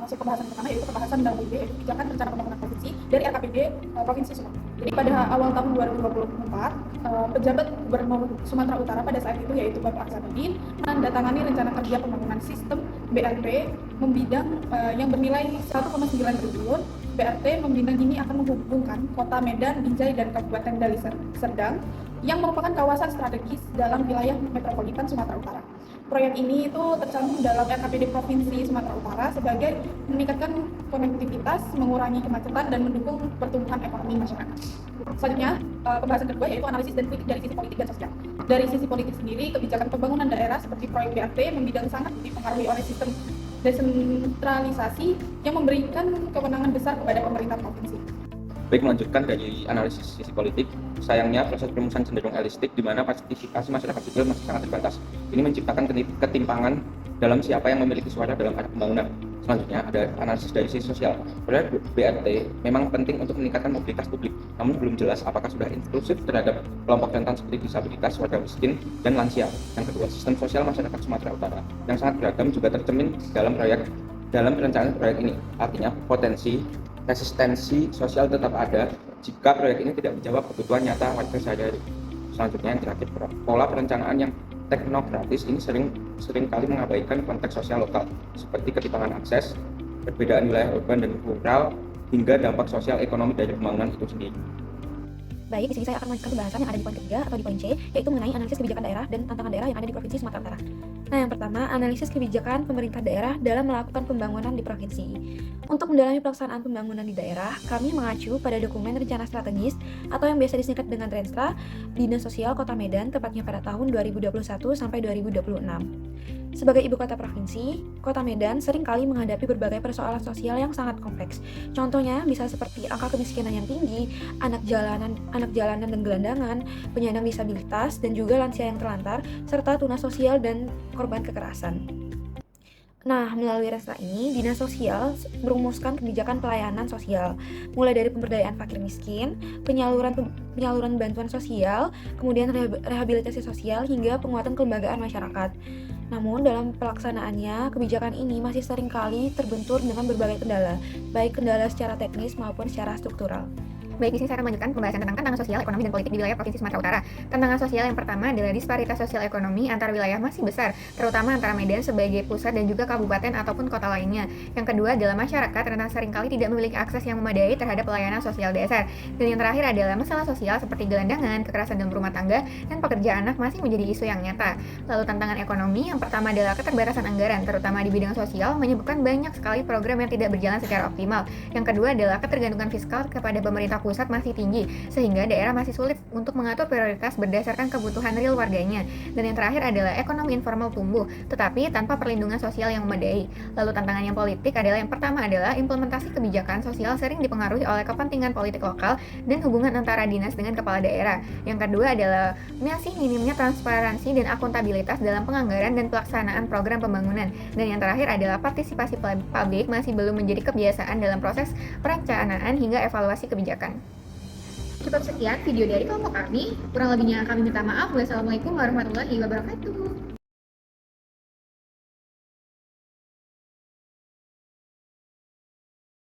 masuk pembahasan pertama, yaitu pembahasan dalam kebijakan rencana pembangunan provinsi dari RKPD Provinsi Sumatera. Jadi pada awal tahun 2024, pejabat Gubernur Sumatera Utara pada saat itu, yaitu Bapak Hasanuddin, menandatangani rencana kerja pembangunan sistem BRT membidang yang bernilai 1,9 triliun. BRT membidang ini akan menghubungkan kota Medan, Binjai, dan Kabupaten Deli Serdang yang merupakan kawasan strategis dalam wilayah metropolitan Sumatera Utara. Proyek ini itu tercantum dalam RKPD Provinsi Sumatera Utara sebagai meningkatkan konektivitas, mengurangi kemacetan, dan mendukung pertumbuhan ekonomi masyarakat. Selanjutnya, pembahasan kedua yaitu analisis dan kritik dari sisi politik dan sosial. Dari sisi politik sendiri, kebijakan pembangunan daerah seperti proyek BRT membidang sangat dipengaruhi oleh sistem desentralisasi yang memberikan kewenangan besar kepada pemerintah provinsi. Baik, melanjutkan dari analisis sisi politik, sayangnya proses perumusan cenderung elistik di mana partisipasi masyarakat sipil masih sangat terbatas. Ini menciptakan ketimpangan dalam siapa yang memiliki suara dalam arah pembangunan. Selanjutnya ada analisis dari sisi sosial. Proyek BRT memang penting untuk meningkatkan mobilitas publik, namun belum jelas apakah sudah inklusif terhadap kelompok rentan seperti disabilitas, warga miskin, dan lansia. Yang kedua, sistem sosial masyarakat Sumatera Utara yang sangat beragam juga tercermin dalam perencanaan proyek ini. Artinya potensi resistensi sosial tetap ada jika proyek ini tidak menjawab kebutuhan nyata warga sehari-hari. Selanjutnya yang terakhir, pola perencanaan yang teknokratis ini sering kali mengabaikan konteks sosial lokal seperti ketimpangan akses, perbedaan wilayah urban dan rural, hingga dampak sosial ekonomi dari pembangunan itu sendiri. Baik, di sini saya akan melanjutkan pembahasan yang ada di poin ketiga atau di poin C, yaitu mengenai analisis kebijakan daerah dan tantangan daerah yang ada di Provinsi Sumatera Utara. Nah, yang pertama, analisis kebijakan pemerintah daerah dalam melakukan pembangunan di provinsi. Untuk mendalami pelaksanaan pembangunan di daerah, kami mengacu pada dokumen rencana strategis atau yang biasa disingkat dengan Renstra, Dinas Sosial Kota Medan, tepatnya pada tahun 2021 sampai 2026. Sebagai ibu kota provinsi, Kota Medan seringkali menghadapi berbagai persoalan sosial yang sangat kompleks. Contohnya bisa seperti angka kemiskinan yang tinggi, anak jalanan dan gelandangan, penyandang disabilitas, dan juga lansia yang terlantar, serta tunas sosial dan korban kekerasan. Nah, melalui Renstra ini, Dinas Sosial merumuskan kebijakan pelayanan sosial, mulai dari pemberdayaan fakir miskin, penyaluran bantuan sosial, kemudian rehabilitasi sosial, hingga penguatan kelembagaan masyarakat. Namun, dalam pelaksanaannya, kebijakan ini masih seringkali terbentur dengan berbagai kendala, baik kendala secara teknis maupun secara struktural. Baik, di sini saya akan melanjutkan pembahasan tentang tantangan sosial, ekonomi, dan politik di wilayah Provinsi Sumatera Utara. Tantangan sosial yang pertama adalah disparitas sosial ekonomi antar wilayah masih besar, terutama antara Medan sebagai pusat dan juga kabupaten ataupun kota lainnya. Yang kedua adalah masyarakat rentan seringkali tidak memiliki akses yang memadai terhadap pelayanan sosial dasar. Dan yang terakhir adalah masalah sosial seperti gelandangan, kekerasan dalam rumah tangga, dan pekerja anak masih menjadi isu yang nyata. Lalu tantangan ekonomi yang pertama adalah keterbatasan anggaran, terutama di bidang sosial, menyebabkan banyak sekali program yang tidak berjalan secara optimal. Yang kedua adalah ketergantungan fiskal kepada pemerintah pusat masih tinggi, sehingga daerah masih sulit untuk mengatur prioritas berdasarkan kebutuhan real warganya. Dan yang terakhir adalah ekonomi informal tumbuh, tetapi tanpa perlindungan sosial yang memadai. Lalu tantangan yang politik adalah yang pertama adalah implementasi kebijakan sosial sering dipengaruhi oleh kepentingan politik lokal dan hubungan antara dinas dengan kepala daerah. Yang kedua adalah masih minimnya transparansi dan akuntabilitas dalam penganggaran dan pelaksanaan program pembangunan. Dan yang terakhir adalah partisipasi publik masih belum menjadi kebiasaan dalam proses perencanaan hingga evaluasi kebijakan. Cukup sekian video dari kelompok kami. Kurang lebihnya kami minta maaf. Wassalamualaikum warahmatullahi wabarakatuh.